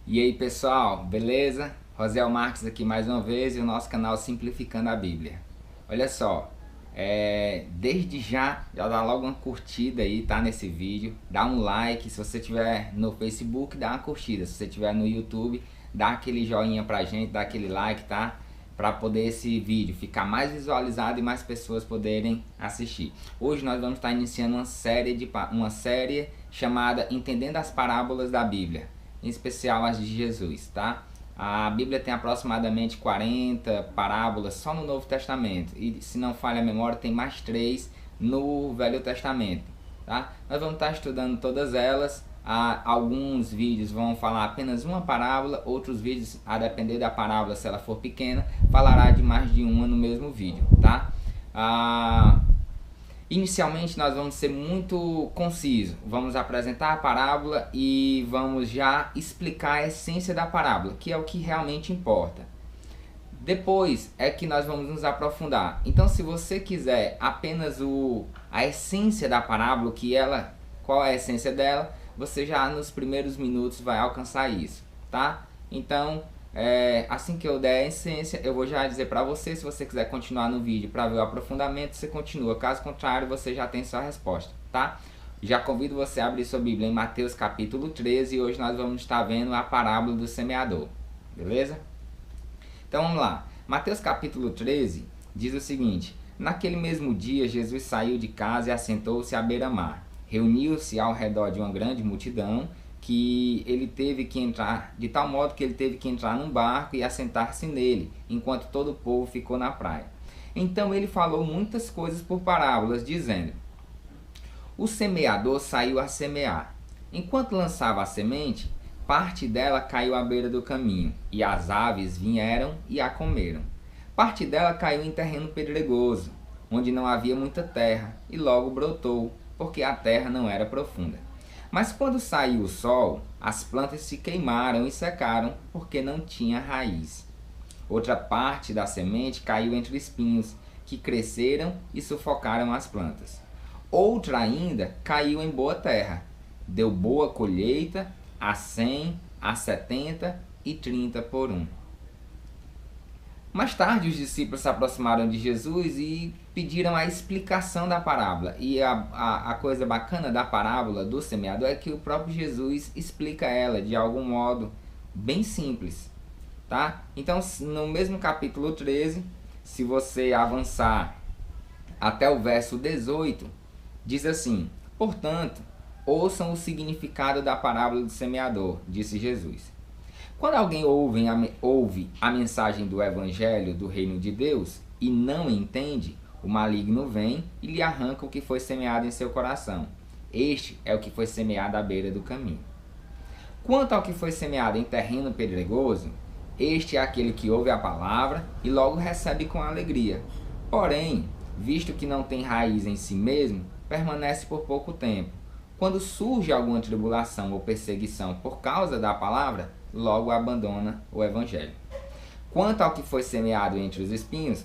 E aí pessoal, beleza? Rosel Marques aqui mais uma vez e o nosso canal Simplificando a Bíblia. Olha só, desde já dá logo uma curtida aí, tá, nesse vídeo. Dá um like, se você tiver no Facebook, dá uma curtida. Se você tiver no YouTube, dá aquele joinha pra gente, dá aquele like, tá? Para poder esse vídeo ficar mais visualizado e mais pessoas poderem assistir. Hoje nós vamos estar iniciando uma série chamada Entendendo as Parábolas da Bíblia, em especial as de Jesus, tá? A Bíblia tem aproximadamente 40 parábolas só no Novo Testamento e, se não falha a memória, tem mais 3 no Velho Testamento, tá? Nós vamos estar estudando todas elas. Alguns vídeos vão falar apenas uma parábola, outros vídeos, a depender da parábola, se ela for pequena, falará de mais de uma no mesmo vídeo, tá? Inicialmente nós vamos ser muito concisos, vamos apresentar a parábola e vamos já explicar a essência da parábola, que é o que realmente importa. Depois é que nós vamos nos aprofundar. Então, se você quiser apenas a essência da parábola, qual é a essência dela, você já nos primeiros minutos vai alcançar isso, tá? Então, assim que eu der a essência, eu vou já dizer para você. Se você quiser continuar no vídeo para ver o aprofundamento, você continua. Caso contrário, você já tem sua resposta, tá? Já convido você a abrir sua Bíblia em Mateus capítulo 13 e hoje nós vamos estar vendo a parábola do semeador, beleza? Então vamos lá. Mateus capítulo 13 diz o seguinte: naquele mesmo dia, Jesus saiu de casa e assentou-se à beira-mar. Reuniu-se ao redor de uma grande multidão que ele teve que entrar, de tal modo que ele teve que entrar num barco e assentar-se nele, enquanto todo o povo ficou na praia. Então ele falou muitas coisas por parábolas, dizendo: o semeador saiu a semear. Enquanto lançava a semente, parte dela caiu à beira do caminho, e as aves vieram e a comeram. Parte dela caiu em terreno pedregoso, onde não havia muita terra, e logo brotou, porque a terra não era profunda. Mas quando saiu o sol, as plantas se queimaram e secaram, porque não tinha raiz. Outra parte da semente caiu entre espinhos, que cresceram e sufocaram as plantas. Outra ainda caiu em boa terra, deu boa colheita, a 100, a 70 e 30 por um. Mais tarde, os discípulos se aproximaram de Jesus e pediram a explicação da parábola. E a coisa bacana da parábola do semeador é que o próprio Jesus explica ela de algum modo bem simples, tá? Então, no mesmo capítulo 13, se você avançar até o verso 18, diz assim: portanto, ouçam o significado da parábola do semeador, disse Jesus. Quando alguém ouve a mensagem do Evangelho do Reino de Deus e não entende, o maligno vem e lhe arranca o que foi semeado em seu coração. Este é o que foi semeado à beira do caminho. Quanto ao que foi semeado em terreno pedregoso, este é aquele que ouve a palavra e logo recebe com alegria. Porém, visto que não tem raiz em si mesmo, permanece por pouco tempo. Quando surge alguma tribulação ou perseguição por causa da palavra, logo abandona o Evangelho. Quanto ao que foi semeado entre os espinhos,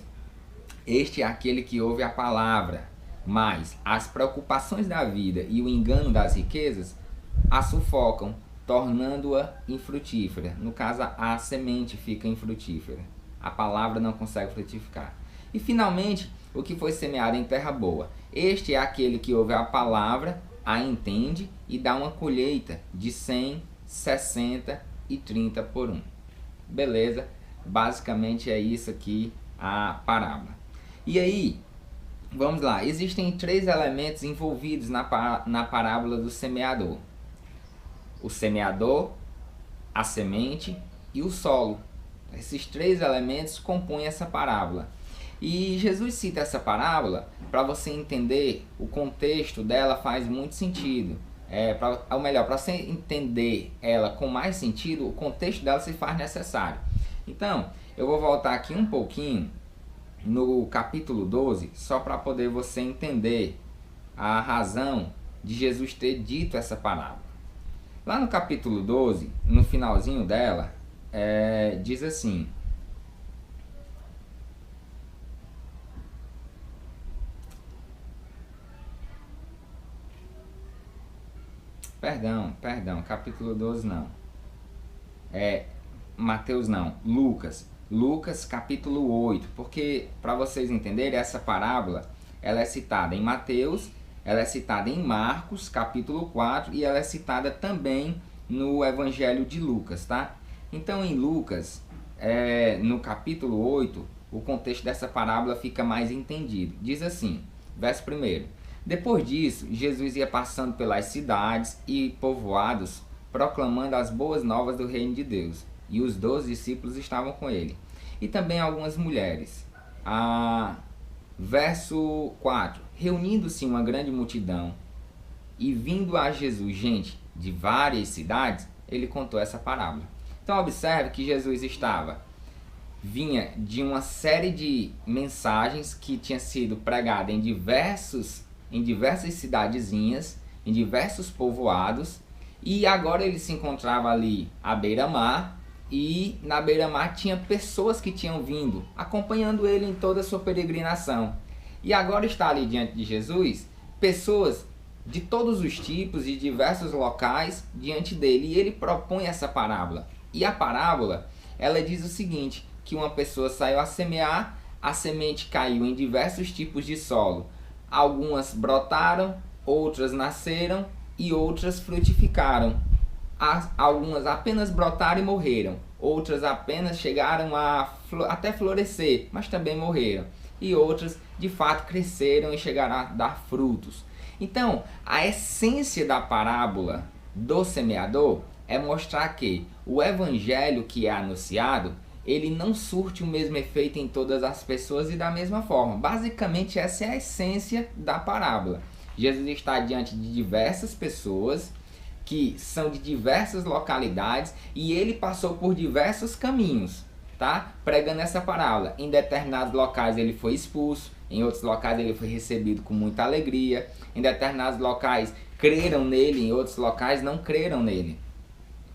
este é aquele que ouve a palavra, mas as preocupações da vida e o engano das riquezas a sufocam, tornando-a infrutífera. No caso, a semente fica infrutífera. A palavra não consegue frutificar. E finalmente, o que foi semeado em terra boa. Este é aquele que ouve a palavra, a entende e dá uma colheita de 100, 60 e 30 por um. Beleza? Basicamente é isso aqui a parábola. E aí, vamos lá. Existem 3 elementos envolvidos na parábola do semeador: o semeador, a semente e o solo. Esses 3 elementos compõem essa parábola. E Jesus cita essa parábola para você entender o contexto dela. Faz muito sentido. Ou melhor, para você entender ela com mais sentido, o contexto dela se faz necessário. Então, eu vou voltar aqui um pouquinho no capítulo 12, só para poder você entender a razão de Jesus ter dito essa parábola. Lá no capítulo 12, no finalzinho dela, diz assim: Perdão, capítulo 12 não. Mateus não, Lucas capítulo 8, porque para vocês entenderem, essa parábola ela é citada em Mateus, ela é citada em Marcos capítulo 4 e ela é citada também no Evangelho de Lucas, tá? Então em Lucas, no capítulo 8, o contexto dessa parábola fica mais entendido. Diz assim, verso 1: Depois disso, Jesus ia passando pelas cidades e povoados, proclamando as boas novas do reino de Deus. E os 12 discípulos estavam com ele. E também algumas mulheres. Verso 4: Reunindo-se uma grande multidão e vindo a Jesus gente de várias cidades, ele contou essa parábola. Então observe que Jesus vinha de uma série de mensagens que tinha sido pregada em diversas cidadezinhas, em diversos povoados, e agora ele se encontrava ali à beira-mar, e na beira-mar tinha pessoas que tinham vindo, acompanhando ele em toda a sua peregrinação. E agora está ali diante de Jesus, pessoas de todos os tipos e diversos locais diante dele, e ele propõe essa parábola. E a parábola, ela diz o seguinte, que uma pessoa saiu a semear, a semente caiu em diversos tipos de solo. Algumas brotaram, outras nasceram e outras frutificaram. Algumas apenas brotaram e morreram, outras apenas chegaram até florescer, mas também morreram. E outras de fato cresceram e chegaram a dar frutos. Então, a essência da parábola do semeador é mostrar que o evangelho que é anunciado, ele não surte o mesmo efeito em todas as pessoas e da mesma forma. Basicamente, essa é a essência da parábola. Jesus está diante de diversas pessoas que são de diversas localidades e ele passou por diversos caminhos, tá? Pregando essa parábola. Em determinados locais ele foi expulso, em outros locais ele foi recebido com muita alegria, em determinados locais creram nele, em outros locais não creram nele.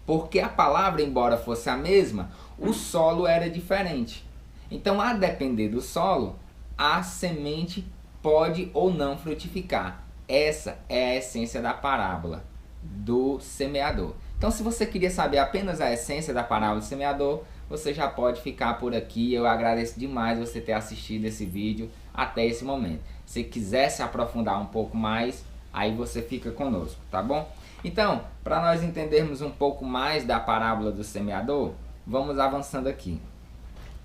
Porque a palavra, embora fosse a mesma, o solo era diferente. Então, a depender do solo, a semente pode ou não frutificar. Essa é a essência da parábola do semeador. Então, se você queria saber apenas a essência da parábola do semeador, você já pode ficar por aqui. Eu agradeço demais você ter assistido esse vídeo até esse momento. Se quiser se aprofundar um pouco mais, aí você fica conosco, tá bom? Então, para nós entendermos um pouco mais da parábola do semeador, vamos avançando aqui.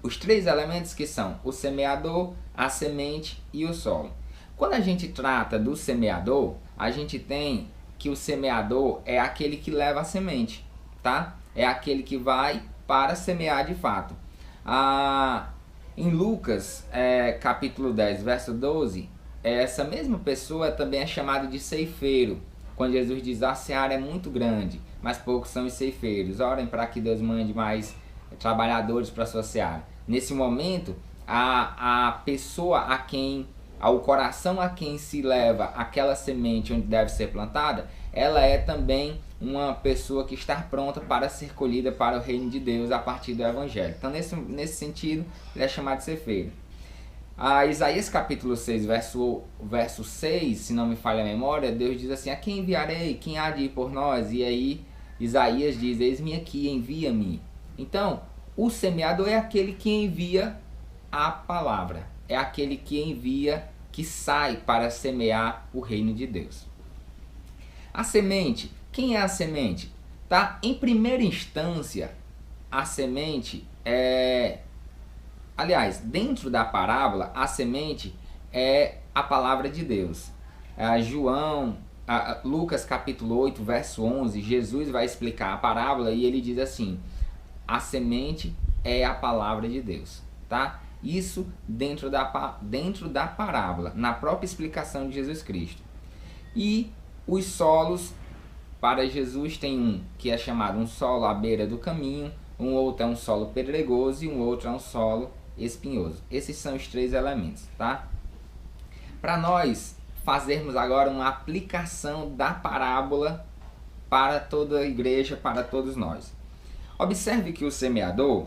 Os 3 elementos que são o semeador, a semente e o solo. Quando a gente trata do semeador, a gente tem que o semeador é aquele que leva a semente, tá? É aquele que vai para semear de fato. Em Lucas, capítulo 10, verso 12, essa mesma pessoa também é chamada de ceifeiro. Quando Jesus diz, a seara é muito grande, mas poucos são os ceifeiros. Orem para que Deus mande mais trabalhadores para a sua seara. Nesse momento, a pessoa ao coração a quem se leva aquela semente onde deve ser plantada, ela é também uma pessoa que está pronta para ser colhida para o reino de Deus a partir do Evangelho. Então, nesse sentido, ele é chamado de ceifeiro. Isaías capítulo 6, verso 6, se não me falha a memória, Deus diz assim, a quem enviarei? Quem há de ir por nós? E aí Isaías diz, eis-me aqui, envia-me. Então, o semeador é aquele que envia a palavra, é aquele que envia, que sai para semear o reino de Deus. A semente, quem é a semente? Tá? Em primeira instância, a semente é... Aliás, dentro da parábola, a semente é a palavra de Deus. Lucas capítulo 8, verso 11, Jesus vai explicar a parábola e ele diz assim, a semente é a palavra de Deus, tá? Isso dentro da parábola, na própria explicação de Jesus Cristo. E os solos, para Jesus tem um que é chamado um solo à beira do caminho, um outro é um solo pedregoso e um outro é um solo espinhoso. Esses são os 3 elementos, tá? Para nós fazermos agora uma aplicação da parábola para toda a igreja, para todos nós. Observe que o semeador,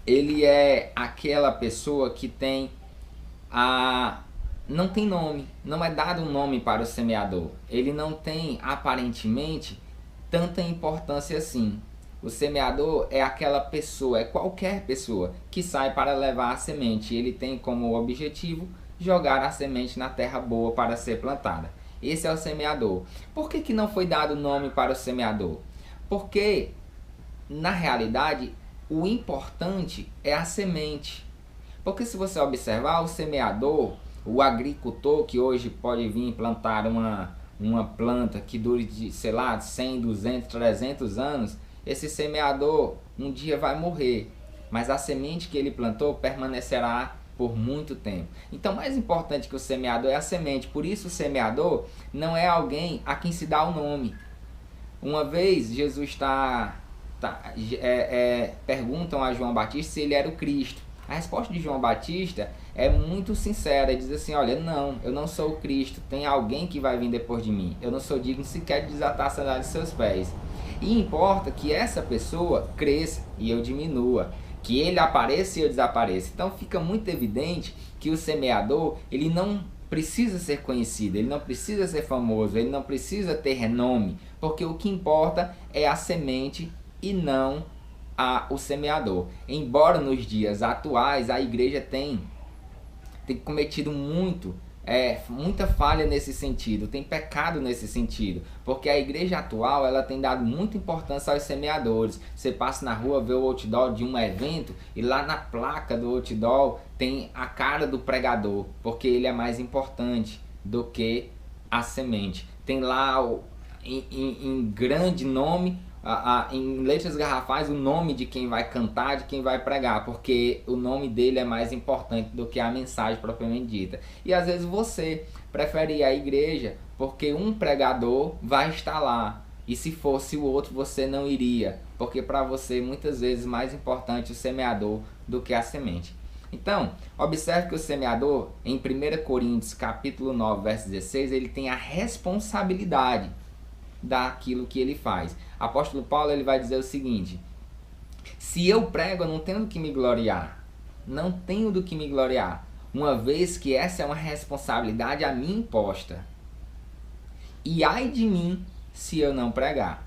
ele é aquela pessoa que tem não tem nome, não é dado um nome para o semeador. Ele não tem aparentemente tanta importância assim. O semeador é aquela pessoa, é qualquer pessoa que sai para levar a semente. Ele tem como objetivo jogar a semente na terra boa para ser plantada. Esse é o semeador. Por que não foi dado nome para o semeador? Porque, na realidade, o importante é a semente. Porque se você observar, o semeador, o agricultor que hoje pode vir plantar uma planta que dure, sei lá, 100, 200, 300 anos, esse semeador um dia vai morrer, mas a semente que ele plantou permanecerá por muito tempo. Então, mais importante que o semeador é a semente. Por isso, o semeador não é alguém a quem se dá o nome. Uma vez, Jesus perguntam a João Batista se ele era o Cristo. A resposta de João Batista é muito sincera, ele diz assim: olha, não, eu não sou o Cristo, tem alguém que vai vir depois de mim, eu não sou digno sequer de desatar a sandália de seus pés. E importa que essa pessoa cresça e eu diminua, que ele apareça e eu desapareça. Então fica muito evidente que o semeador, ele não precisa ser conhecido, ele não precisa ser famoso, ele não precisa ter renome, porque o que importa é a semente e não o semeador. Embora nos dias atuais a igreja tem cometido muita falha nesse sentido, tem pecado nesse sentido, porque a igreja atual ela tem dado muita importância aos semeadores. Você passa na rua, vê o outdoor de um evento e lá na placa do outdoor tem a cara do pregador, porque ele é mais importante do que a semente. Tem lá em grande nome, em letras garrafais, o nome de quem vai cantar, de quem vai pregar, porque o nome dele é mais importante do que a mensagem propriamente dita. E às vezes você prefere ir à igreja porque um pregador vai estar lá, e se fosse o outro você não iria, porque para você muitas vezes mais importante o semeador do que a semente. Então, observe que o semeador, em 1 Coríntios capítulo 9, verso 16, ele tem a responsabilidade daquilo que ele faz. Apóstolo Paulo ele vai dizer o seguinte: se eu prego, eu não tenho do que me gloriar. Não tenho do que me gloriar, uma vez que essa é uma responsabilidade a mim imposta. E ai de mim se eu não pregar.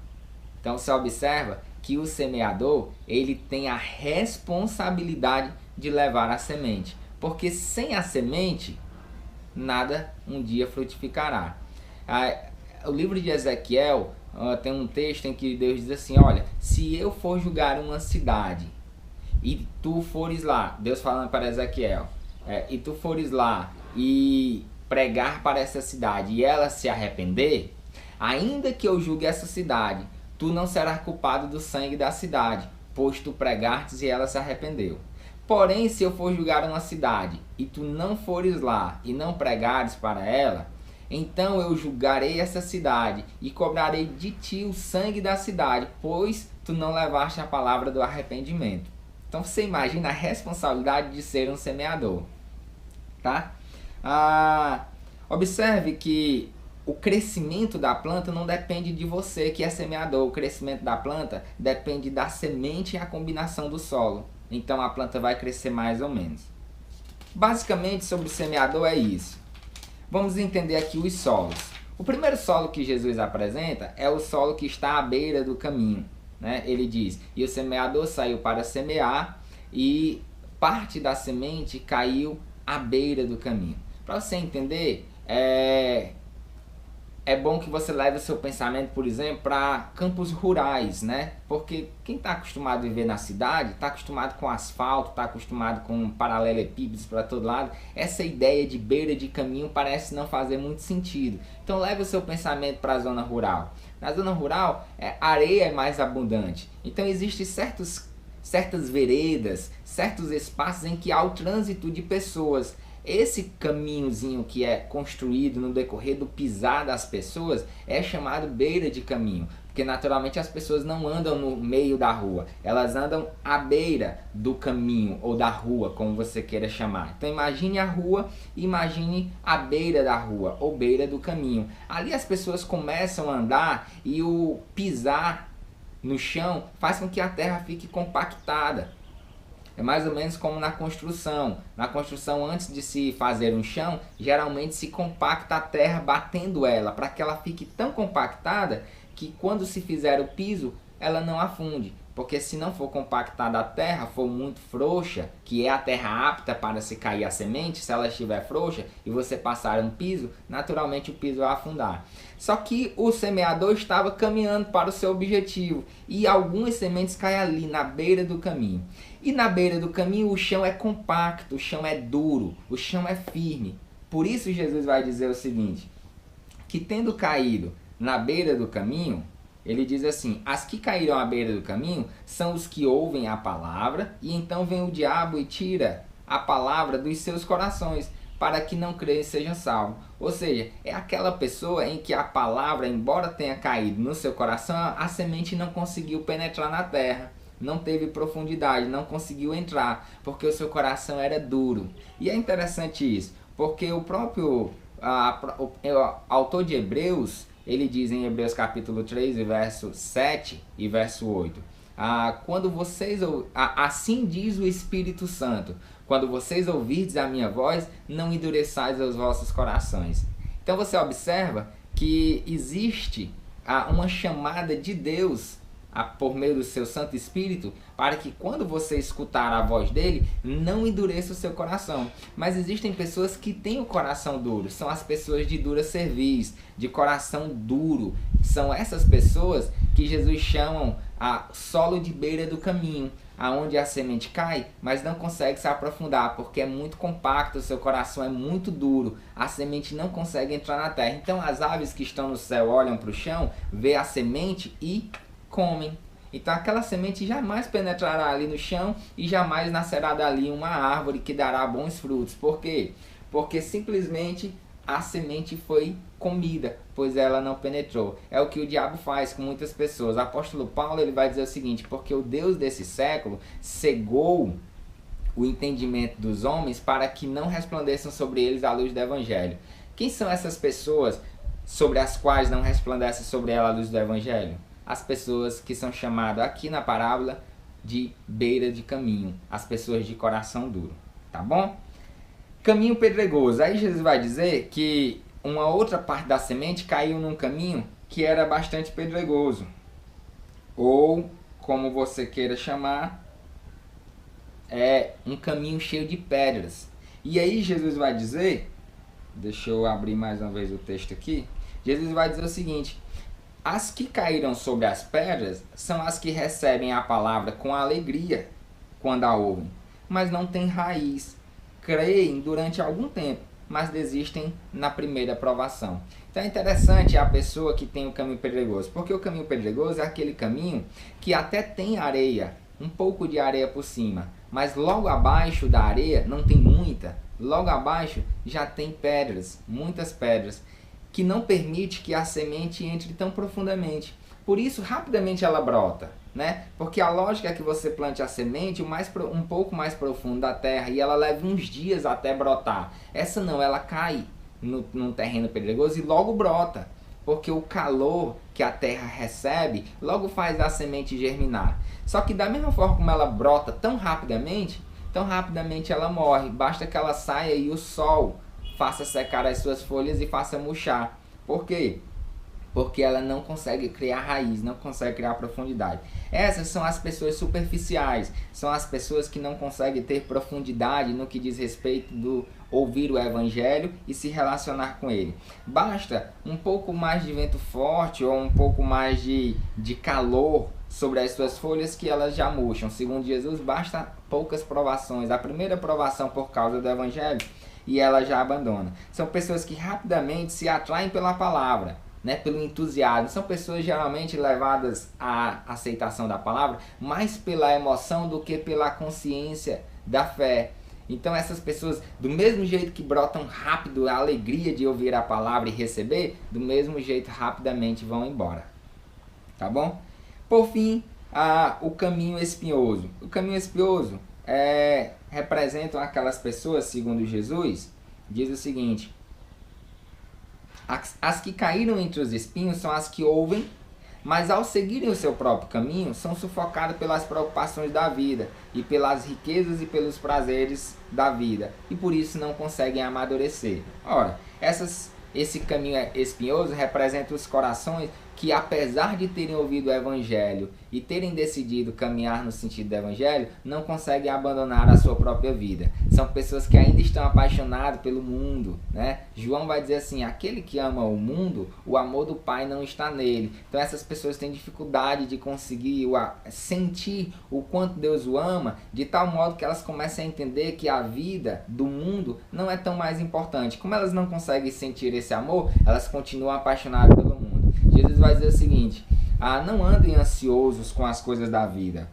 Então você observa que o semeador ele tem a responsabilidade de levar a semente, porque sem a semente nada um dia frutificará. O livro de Ezequiel tem um texto em que Deus diz assim: olha, se eu for julgar uma cidade e tu fores lá, Deus falando para Ezequiel, e tu fores lá e pregar para essa cidade e ela se arrepender, ainda que eu julgue essa cidade, tu não serás culpado do sangue da cidade, pois tu pregastes e ela se arrependeu. Porém, se eu for julgar uma cidade e tu não fores lá e não pregares para ela, então eu julgarei essa cidade e cobrarei de ti o sangue da cidade, pois tu não levaste a palavra do arrependimento. Então você imagina a responsabilidade de ser um semeador, tá? Observe que o crescimento da planta não depende de você que é semeador. O crescimento da planta depende da semente e a combinação do solo. Então a planta vai crescer mais ou menos. Basicamente sobre o semeador é isso. Vamos entender aqui os solos. O primeiro solo que Jesus apresenta é o solo que está à beira do caminho, né? Ele diz: e o semeador saiu para semear e parte da semente caiu à beira do caminho. Para você entender, é bom que você leve o seu pensamento, por exemplo, para campos rurais, né? Porque quem está acostumado a viver na cidade, está acostumado com asfalto, está acostumado com paralelepípedos para todo lado. Essa ideia de beira de caminho parece não fazer muito sentido. Então leve o seu pensamento para a zona rural. Na zona rural, a areia é mais abundante. Então existem certas veredas, certos espaços em que há o trânsito de pessoas. Esse caminhozinho que é construído no decorrer do pisar das pessoas é chamado beira de caminho, porque naturalmente as pessoas não andam no meio da rua, elas andam à beira do caminho ou da rua, como você queira chamar. Então imagine a rua, imagine a beira da rua ou beira do caminho. Ali as pessoas começam a andar e o pisar no chão faz com que a terra fique compactada. É mais ou menos como na construção. Na construção, antes de se fazer um chão, geralmente se compacta a terra batendo ela, para que ela fique tão compactada que quando se fizer o piso, ela não afunde. Porque se não for compactada a terra, for muito frouxa, que é a terra apta para se cair a semente, se ela estiver frouxa e você passar um piso, naturalmente o piso vai afundar. Só que o semeador estava caminhando para o seu objetivo e algumas sementes caem ali na beira do caminho. E na beira do caminho o chão é compacto, o chão é duro, o chão é firme. Por isso Jesus vai dizer o seguinte, que tendo caído na beira do caminho, ele diz assim, as que caíram à beira do caminho são os que ouvem a palavra, e então vem o diabo e tira a palavra dos seus corações, para que não creiam e sejam salvos. Ou seja, é aquela pessoa em que a palavra, embora tenha caído no seu coração, a semente não conseguiu penetrar na terra. Não teve profundidade, não conseguiu entrar, porque o seu coração era duro. E é interessante isso, porque o próprio o autor de Hebreus, ele diz em Hebreus capítulo 3, verso 7 e verso 8, quando vocês, assim diz o Espírito Santo, quando vocês ouvirdes a minha voz, não endureçais os vossos corações. Então você observa que existe uma chamada de Deus por meio do seu Santo Espírito, para que quando você escutar a voz dele, não endureça o seu coração. Mas existem pessoas que têm o coração duro, são as pessoas de dura cerviz, de coração duro. São essas pessoas que Jesus chama a solo de beira do caminho, aonde a semente cai, mas não consegue se aprofundar, porque é muito compacto, o seu coração é muito duro, a semente não consegue entrar na terra. Então as aves que estão no céu olham para o chão, vê a semente e comem. Então aquela semente jamais penetrará ali no chão e jamais nascerá dali uma árvore que dará bons frutos. Por quê? Porque simplesmente a semente foi comida, pois ela não penetrou. É o que o diabo faz com muitas pessoas. O apóstolo Paulo, ele vai dizer o seguinte, porque o Deus desse século cegou o entendimento dos homens para que não resplandeçam sobre eles a luz do evangelho. Quem são essas pessoas sobre as quais não resplandece sobre ela a luz do evangelho? As pessoas que são chamadas aqui na parábola de beira de caminho, as pessoas de coração duro, tá bom? Caminho pedregoso, aí Jesus vai dizer que uma outra parte da semente caiu num caminho que era bastante pedregoso, ou como você queira chamar, é um caminho cheio de pedras. E aí Jesus vai dizer, deixa eu abrir mais uma vez o texto aqui, Jesus vai dizer o seguinte, as que caíram sobre as pedras são as que recebem a palavra com alegria quando a ouvem, mas não têm raiz. Creem durante algum tempo, mas desistem na primeira provação. Então é interessante a pessoa que tem o caminho pedregoso, porque o caminho pedregoso é aquele caminho que até tem areia, um pouco de areia por cima, mas logo abaixo da areia não tem muita, logo abaixo já tem pedras, muitas pedras, que não permite que a semente entre tão profundamente. Por isso, rapidamente ela brota, né? Porque a lógica é que você plante a semente um pouco mais profundo da terra e ela leva uns dias até brotar. Essa não, ela cai num terreno pedregoso e logo brota, porque o calor que a terra recebe logo faz a semente germinar. Só que da mesma forma como ela brota tão rapidamente ela morre. Basta que ela saia e o sol faça secar as suas folhas e faça murchar. Por quê? Porque ela não consegue criar raiz, não consegue criar profundidade. Essas são as pessoas superficiais, são as pessoas que não conseguem ter profundidade no que diz respeito do ouvir o evangelho e se relacionar com ele. Basta um pouco mais de vento forte ou um pouco mais de calor sobre as suas folhas que elas já murcham. Segundo Jesus, basta poucas provações. A primeira provação por causa do evangelho e ela já abandona. São pessoas que rapidamente se atraem pela palavra, né, pelo entusiasmo. São pessoas geralmente levadas à aceitação da palavra mais pela emoção do que pela consciência da fé. Então essas pessoas, do mesmo jeito que brotam rápido a alegria de ouvir a palavra e receber, do mesmo jeito rapidamente vão embora. Tá bom? Por fim, o caminho espinhoso. O caminho espinhoso representam aquelas pessoas, segundo Jesus, diz o seguinte: as que caíram entre os espinhos são as que ouvem, mas ao seguirem o seu próprio caminho, são sufocadas pelas preocupações da vida, e pelas riquezas e pelos prazeres da vida, e por isso não conseguem amadurecer. Ora, esse caminho espinhoso representa os corações que apesar de terem ouvido o Evangelho e terem decidido caminhar no sentido do Evangelho, não conseguem abandonar a sua própria vida. São pessoas que ainda estão apaixonadas pelo mundo, né? João vai dizer assim, aquele que ama o mundo, o amor do Pai não está nele. Então essas pessoas têm dificuldade de conseguir sentir o quanto Deus o ama, de tal modo que elas começam a entender que a vida do mundo não é tão mais importante. Como elas não conseguem sentir esse amor, elas continuam apaixonadas pelo mundo. Jesus vai dizer o seguinte, não andem ansiosos com as coisas da vida.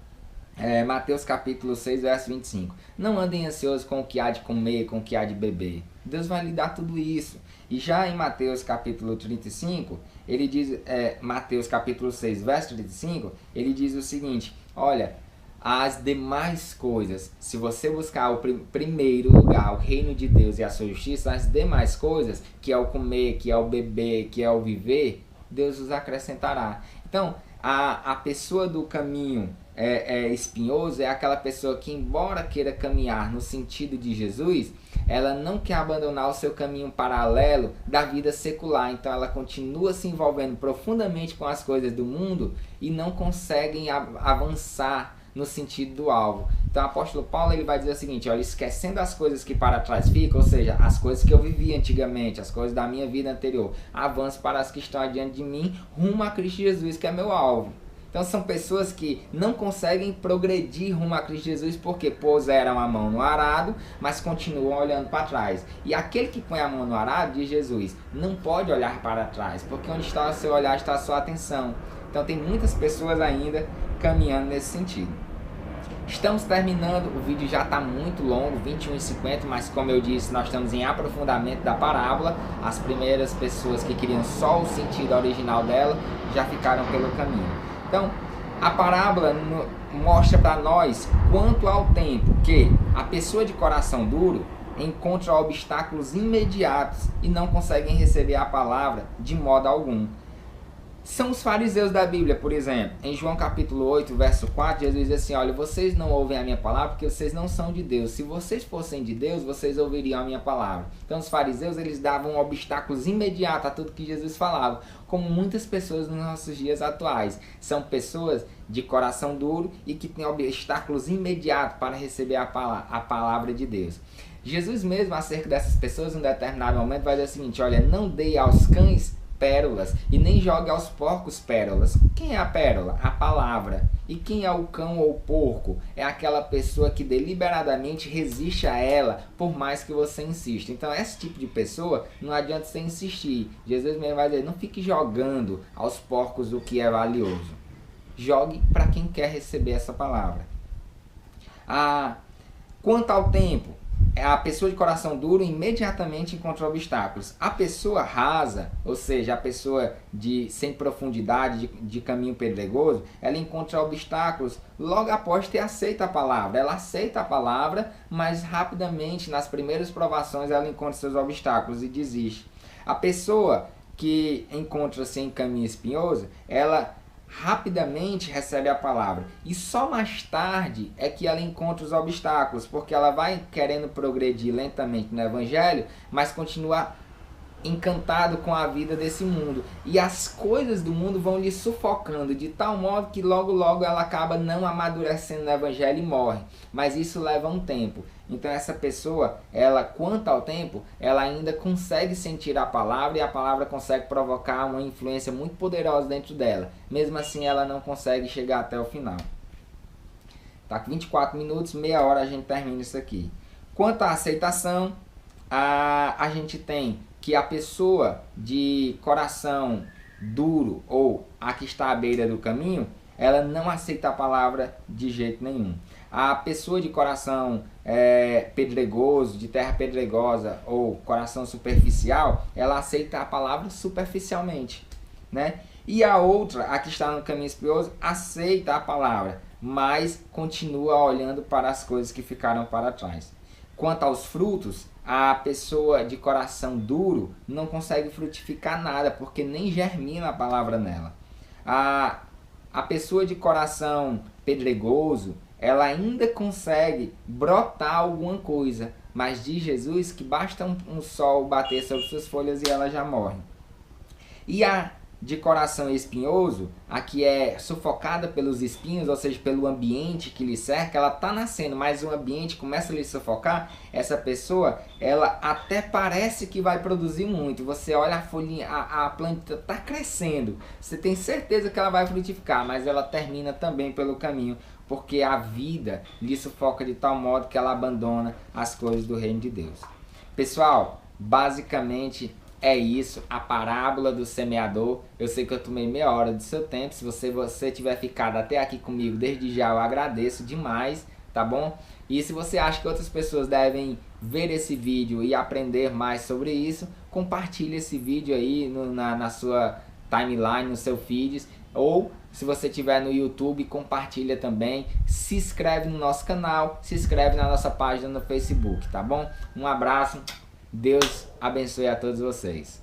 Mateus capítulo 6, verso 25. Não andem ansiosos com o que há de comer, com o que há de beber. Deus vai lhe dar tudo isso. E já em Mateus capítulo 35, ele diz, Mateus capítulo 6, verso 35, ele diz o seguinte, olha, as demais coisas, se você buscar o primeiro lugar, o reino de Deus e a sua justiça, as demais coisas, que é o comer, que é o beber, que é o viver, Deus os acrescentará. Então, a pessoa do caminho espinhoso é aquela pessoa que, embora queira caminhar no sentido de Jesus, ela não quer abandonar o seu caminho paralelo da vida secular. Então, ela continua se envolvendo profundamente com as coisas do mundo e não conseguem avançar no sentido do alvo. Então o apóstolo Paulo ele vai dizer o seguinte, olha, esquecendo as coisas que para trás ficam, ou seja, as coisas que eu vivi antigamente, as coisas da minha vida anterior, avanço para as que estão adiante de mim, rumo a Cristo Jesus, que é meu alvo. Então são pessoas que não conseguem progredir rumo a Cristo Jesus porque puseram a mão no arado, mas continuam olhando para trás. E aquele que põe a mão no arado, diz Jesus, não pode olhar para trás, porque onde está o seu olhar está a sua atenção. Então tem muitas pessoas ainda caminhando nesse sentido. Estamos terminando, o vídeo já está muito longo, 21h50, mas como eu disse, nós estamos em aprofundamento da parábola. As primeiras pessoas que queriam só o sentido original dela já ficaram pelo caminho. Então, a parábola mostra para nós quanto ao tempo que a pessoa de coração duro encontra obstáculos imediatos e não conseguem receber a palavra de modo algum. São os fariseus da Bíblia, por exemplo. Em João capítulo 8, verso 4, Jesus diz assim, olha, vocês não ouvem a minha palavra porque vocês não são de Deus. Se vocês fossem de Deus, vocês ouviriam a minha palavra. Então os fariseus, eles davam obstáculos imediatos a tudo que Jesus falava, como muitas pessoas nos nossos dias atuais. São pessoas de coração duro e que têm obstáculos imediatos para receber a palavra de Deus. Jesus mesmo, acerca dessas pessoas, em um determinado momento, vai dizer o seguinte, olha, não dei aos cães pérolas e nem jogue aos porcos pérolas. Quem é a pérola? A palavra. E quem é o cão ou o porco? É aquela pessoa que deliberadamente resiste a ela por mais que você insista. Então esse tipo de pessoa não adianta você insistir. Jesus mesmo vai dizer, não fique jogando aos porcos o que é valioso. Jogue para quem quer receber essa palavra. Quanto ao tempo, a pessoa de coração duro imediatamente encontra obstáculos. A pessoa rasa, ou seja, a pessoa sem profundidade, de caminho pedregoso, ela encontra obstáculos logo após ter aceito a palavra. Ela aceita a palavra, mas rapidamente, nas primeiras provações, ela encontra seus obstáculos e desiste. A pessoa que encontra-se em caminho espinhoso, ela rapidamente recebe a palavra e só mais tarde é que ela encontra os obstáculos, porque ela vai querendo progredir lentamente no evangelho, mas continua encantado com a vida desse mundo e as coisas do mundo vão lhe sufocando de tal modo que logo ela acaba não amadurecendo no evangelho e morre, mas isso leva um tempo. Então essa pessoa, ela, quanto ao tempo, ela ainda consegue sentir a palavra e a palavra consegue provocar uma influência muito poderosa dentro dela. Mesmo assim ela não consegue chegar até o final. Tá com 24 minutos, meia hora a gente termina isso aqui. Quanto à aceitação, a gente tem que a pessoa de coração duro ou a que está à beira do caminho, ela não aceita a palavra de jeito nenhum. A pessoa de coração pedregoso, de terra pedregosa ou coração superficial, ela aceita a palavra superficialmente, né? E a outra, a que está no caminho espinhoso, aceita a palavra, mas continua olhando para as coisas que ficaram para trás. Quanto aos frutos, a pessoa de coração duro não consegue frutificar nada, porque nem germina a palavra nela. A pessoa de coração pedregoso, ela ainda consegue brotar alguma coisa, mas diz Jesus que basta um sol bater sobre suas folhas e ela já morre. E a de coração espinhoso, a que é sufocada pelos espinhos, ou seja, pelo ambiente que lhe cerca, ela está nascendo, mas o ambiente começa a lhe sufocar, essa pessoa, ela até parece que vai produzir muito. Você olha a folhinha, a planta está crescendo, você tem certeza que ela vai frutificar, mas ela termina também pelo caminho, porque a vida lhe sufoca de tal modo que ela abandona as coisas do reino de Deus. Pessoal, basicamente é isso, a parábola do semeador. Eu sei que eu tomei meia hora do seu tempo. Se você tiver ficado até aqui comigo, desde já eu agradeço demais, tá bom? E se você acha que outras pessoas devem ver esse vídeo e aprender mais sobre isso, compartilhe esse vídeo aí na sua timeline, no seu feed. Ou se você estiver no YouTube, compartilha também. Se inscreve no nosso canal, se inscreve na nossa página no Facebook, tá bom? Um abraço. Deus abençoe a todos vocês.